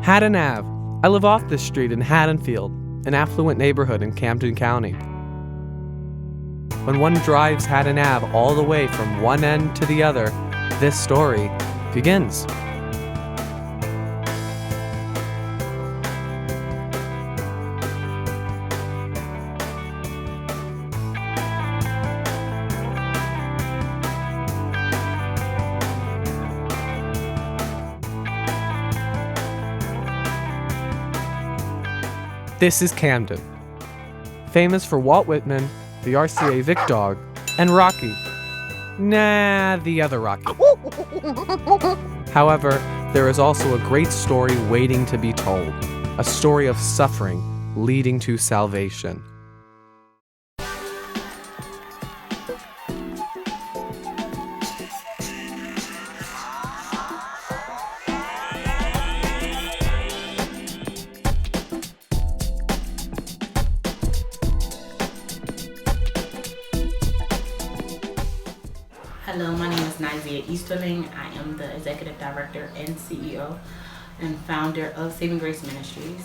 Haddon Ave. I live off this street in Haddonfield, an affluent neighborhood in Camden County. When one drives Haddon Ave all the way from one end to the other, this story begins. This is Camden, famous for Walt Whitman, the RCA Vic Dog, and Rocky. Nah, the other Rocky. However, there is also a great story waiting to be told, a story of suffering leading to salvation. Hello, my name is Nyzia Easterling. I am the Executive Director and CEO and founder of Saving Grace Ministries.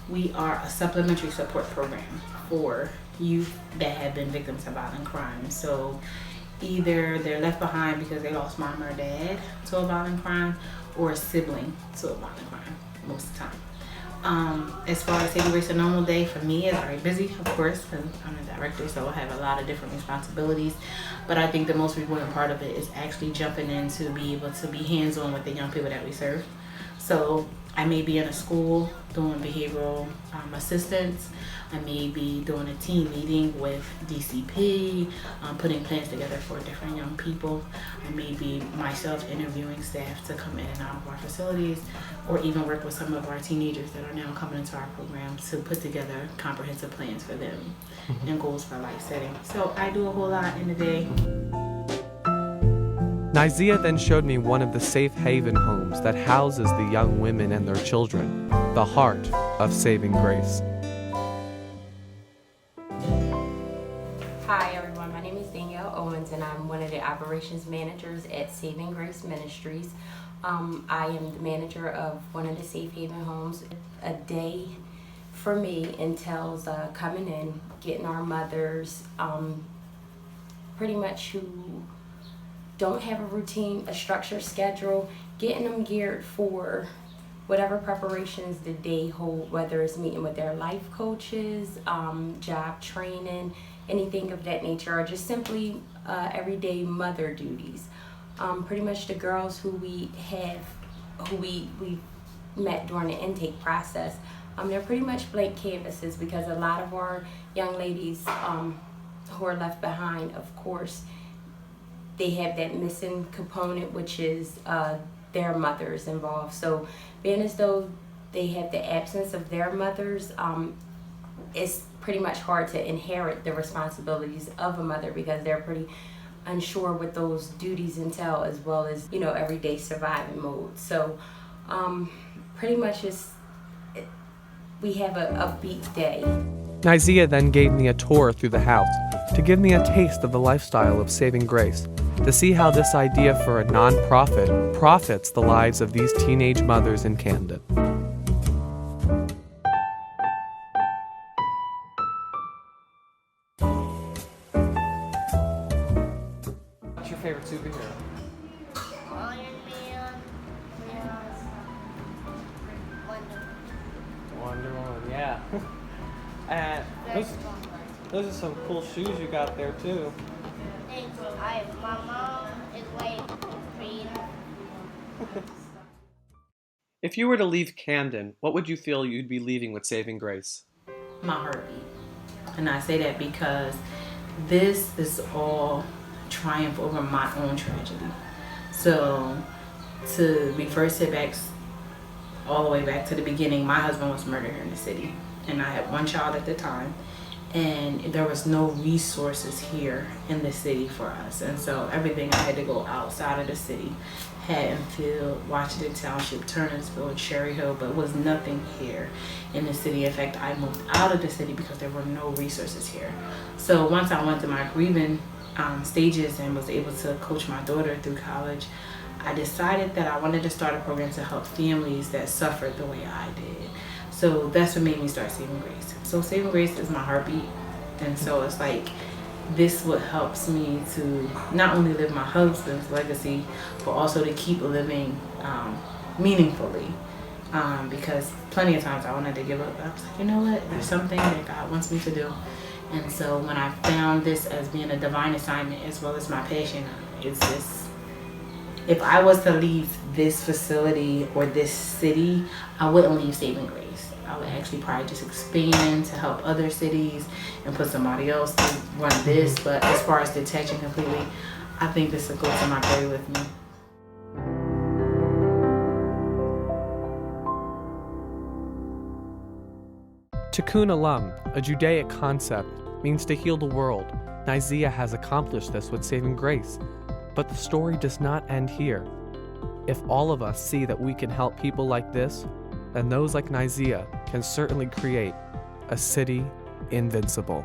We are a supplementary support program for youth that have been victims of violent crime. So either they're left behind because they lost mom or dad to a violent crime, or a sibling to a violent crime most of the time. As far as Saving Grace, a normal day for me is very busy, of course, because I'm a director, so I have a lot of different responsibilities. But I think the most rewarding part of it is actually jumping in to be able to be hands-on with the young people that we serve. So I may be in a school doing behavioral assistance. I may be doing a team meeting with DCP, putting plans together for different young people. I may be myself interviewing staff to come in and out of our facilities, or even work with some of our teenagers that are now coming into our program to put together comprehensive plans for them and goals for life setting. So I do a whole lot in a day. Nyzia then showed me one of the safe haven homes that houses the young women and their children, the heart of Saving Grace. Hi everyone, my name is and I'm one of the operations managers at Saving Grace Ministries. I am the manager of one of the safe haven homes. A day for me entails coming in, getting our mothers pretty much who don't have a routine, a structured schedule, getting them geared for whatever preparations the day hold, whether it's meeting with their life coaches, job training, anything of that nature, or just simply everyday mother duties. Pretty much the girls who we met during the intake process, they're pretty much blank canvases, because a lot of our young ladies who are left behind, of course, they have that missing component, which is their mothers involved. So being as though they have the absence of their mothers, it's pretty much hard to inherit the responsibilities of a mother, because they're pretty unsure what those duties entail, as well as, everyday surviving mode. So pretty much we have a upbeat day. Nyzia then gave me a tour through the house to give me a taste of the lifestyle of Saving Grace, to see how this idea for a non-profit profits the lives of these teenage mothers in Camden. What's your favorite superhero? Iron Man, Wonder Woman, yeah. And those are some cool shoes you got there too. My mom is like green. If you were to leave Camden, what would you feel you'd be leaving with Saving Grace? My heartbeat. And I say that because this is all triumph over my own tragedy. So to reverse it back all the way back to the beginning, my husband was murdered here in the city, and I had one child at the time, and there was no resources here in the city for us. And so everything I had to go outside of the city, Haddonfield, Washington Township, Turnersville, Cherry Hill, but was nothing here in the city. In fact, I moved out of the city because there were no resources here. So once I went through my grieving stages and was able to coach my daughter through college, I decided that I wanted to start a program to help families that suffered the way I did. So that's what made me start Saving Grace. So Saving Grace is my heartbeat. And so it's like, this what helps me to not only live my husband's legacy, but also to keep living meaningfully. Because plenty of times I wanted to give up. I was like, you know what? There's something that God wants me to do. And so when I found this as being a divine assignment as well as my passion, it's just, if I was to leave this facility or this city, I wouldn't leave Saving Grace. I would actually probably just expand to help other cities and put somebody else to run this. But as far as detaching completely, I think this will go to my grave with me. Tikkun Olam, a Judaic concept, means to heal the world. Nyzia has accomplished this with Saving Grace. But the story does not end here. If all of us see that we can help people like this, then those like Nyzia can certainly create a city invincible.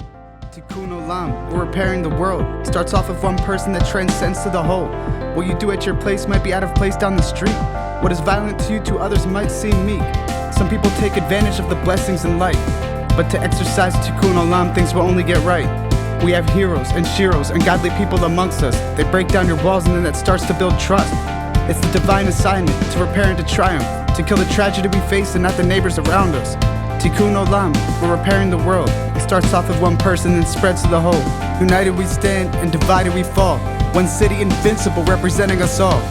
Tikkun Olam, we're repairing the world. Starts off with one person that transcends to the whole. What you do at your place might be out of place down the street. What is violent to you to others might seem meek. Some people take advantage of the blessings in life, but to exercise Tikkun Olam, things will only get right. We have heroes and sheroes and godly people amongst us. They break down your walls and then that starts to build trust. It's the divine assignment to repair and to triumph, to kill the tragedy we face and not the neighbors around us. Tikkun Olam, we're repairing the world. It starts off with one person and spreads to the whole. United we stand and divided we fall. One city invincible representing us all.